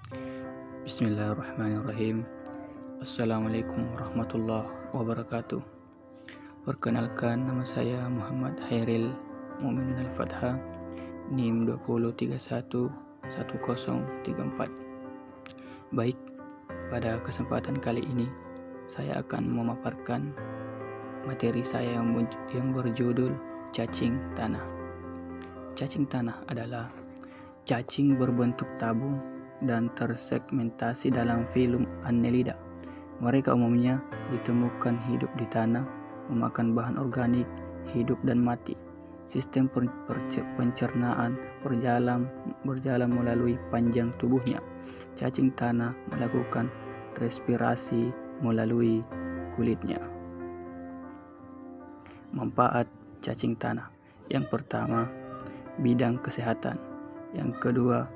Bismillahirrahmanirrahim. Assalamualaikum warahmatullahi wabarakatuh. Perkenalkan, nama saya Muhammad Hairil Mu'minin Al-Fatha, NIM 20311034. Baik, pada kesempatan kali ini saya akan memaparkan materi saya yang berjudul cacing tanah. Cacing tanah adalah cacing berbentuk tabung dan tersegmentasi dalam filum Annelida. Mereka umumnya ditemukan hidup di tanah, memakan bahan organik, hidup dan mati. Sistem pencernaan berjalan melalui panjang tubuhnya. Cacing tanah melakukan respirasi melalui kulitnya. Manfaat cacing tanah: yang pertama, bidang kesehatan; yang kedua,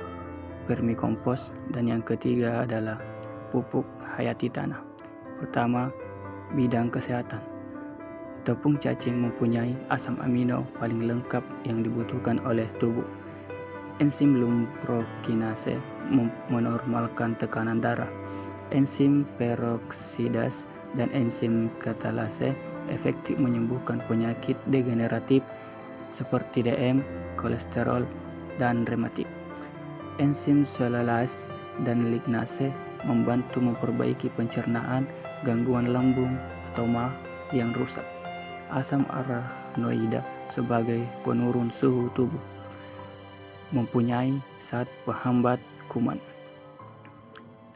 vermikompos; dan yang ketiga adalah pupuk hayati tanah. Pertama, bidang kesehatan. Tepung cacing mempunyai asam amino paling lengkap yang dibutuhkan oleh tubuh. Enzim lumbrokinase menormalkan tekanan darah. Enzim peroksidase dan enzim katalase efektif menyembuhkan penyakit degeneratif seperti DM, kolesterol, dan rematik. Enzim selulase dan lignase membantu memperbaiki pencernaan, gangguan lambung atau MA yang rusak. Asam arachnoida sebagai penurun suhu tubuh, mempunyai zat penghambat kuman.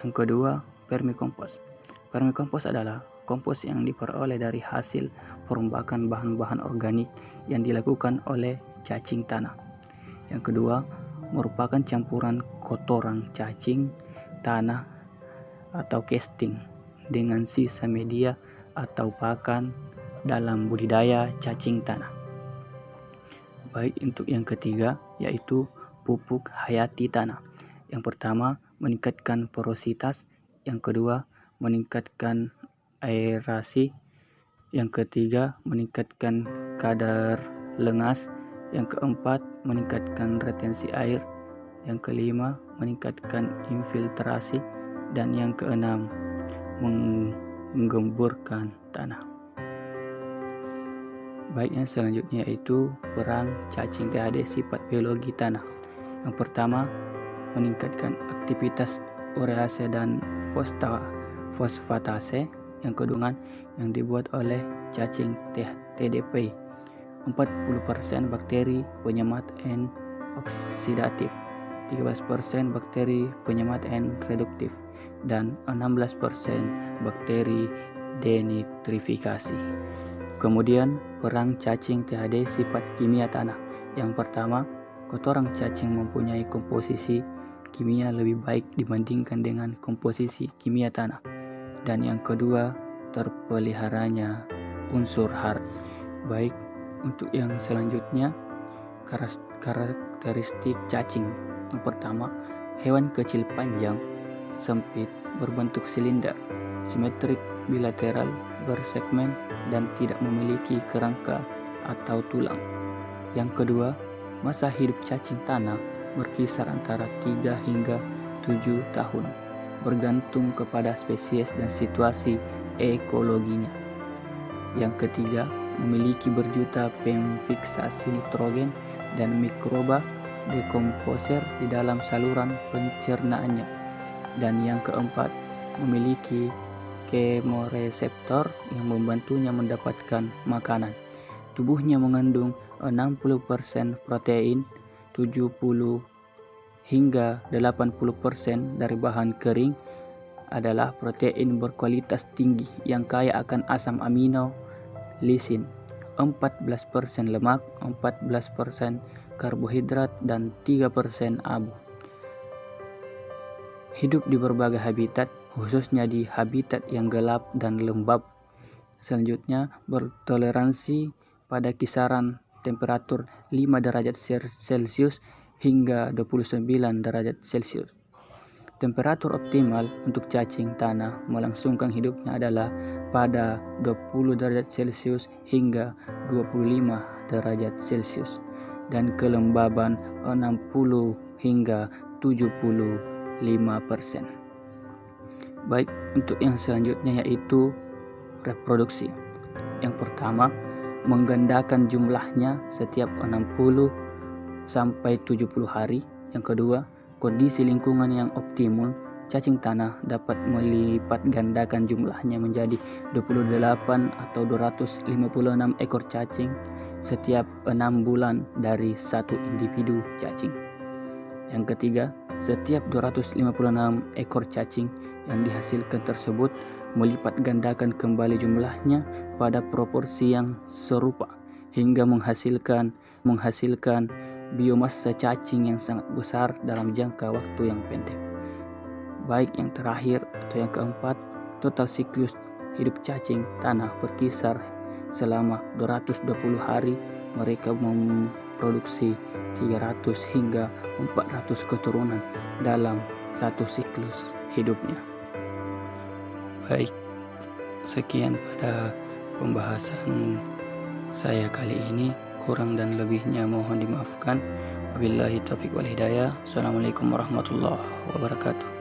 Yang kedua, vermikompos. Vermikompos adalah kompos yang diperoleh dari hasil perombakan bahan-bahan organik yang dilakukan oleh cacing tanah. Yang kedua, merupakan campuran kotoran cacing tanah atau casting dengan sisa media atau pakan dalam budidaya cacing tanah. Baik, untuk yang ketiga yaitu pupuk hayati tanah. Yang pertama, meningkatkan porositas; yang kedua, meningkatkan aerasi; yang ketiga, meningkatkan kadar lengas; yang keempat, meningkatkan retensi air; yang kelima, meningkatkan infiltrasi; dan yang keenam, menggemburkan tanah. Baik, yang selanjutnya yaitu peran cacing THD sifat biologi tanah. Yang pertama, meningkatkan aktivitas urease dan fosfatase. Yang kedua, yang dibuat oleh cacing TDP. 40% bakteri penyemat N oksidatif, 13% bakteri penyemat N reduktif, dan 16% bakteri denitrifikasi. Kemudian, peran cacing THD sifat kimia tanah. Yang pertama, kotoran cacing mempunyai komposisi kimia lebih baik dibandingkan dengan komposisi kimia tanah. Dan yang kedua, terpeliharanya unsur hara. Baik, untuk yang selanjutnya, karakteristik cacing. Yang pertama, hewan kecil panjang, sempit, berbentuk silinder, simetrik, bilateral, bersegmen, dan tidak memiliki kerangka atau tulang. Yang kedua, masa hidup cacing tanah berkisar antara 3 hingga 7 tahun, bergantung kepada spesies dan situasi ekologinya. Yang ketiga, memiliki berjuta pemfiksasi nitrogen dan mikroba dekomposer di dalam saluran pencernaannya. Dan yang keempat, memiliki kemoreseptor yang membantunya mendapatkan makanan. Tubuhnya mengandung 60% protein, 70 hingga 80% dari bahan kering adalah protein berkualitas tinggi yang kaya akan asam amino, lisin, 14% lemak, 14% karbohidrat, dan 3% abu. Hidup di berbagai habitat, khususnya di habitat yang gelap dan lembab. Selanjutnya, bertoleransi pada kisaran temperatur 5 derajat Celcius hingga 29 derajat Celcius. Temperatur optimal untuk cacing tanah melangsungkan hidupnya adalah pada 20 derajat Celcius hingga 25 derajat Celcius dan kelembaban 60 hingga 70 Baik, untuk yang selanjutnya yaitu reproduksi. Yang pertama, menggandakan jumlahnya setiap 60 sampai 70 hari. Yang kedua, kondisi lingkungan yang optimal, cacing tanah dapat melipat gandakan jumlahnya menjadi 28 atau 256 ekor cacing setiap 6 bulan dari satu individu cacing. Yang ketiga, setiap 256 ekor cacing yang dihasilkan tersebut melipat gandakan kembali jumlahnya pada proporsi yang serupa hingga menghasilkan biomasa cacing yang sangat besar dalam jangka waktu yang pendek. Baik yang terakhir atau yang keempat, total siklus hidup cacing tanah berkisar selama 220 hari. Mereka memproduksi 300 hingga 400 keturunan dalam satu siklus hidupnya. Baik, sekian pada pembahasan saya kali ini. Kurang dan lebihnya mohon dimaafkan. Wabillahi taufiq wal hidayah. Assalamualaikum warahmatullahi wabarakatuh.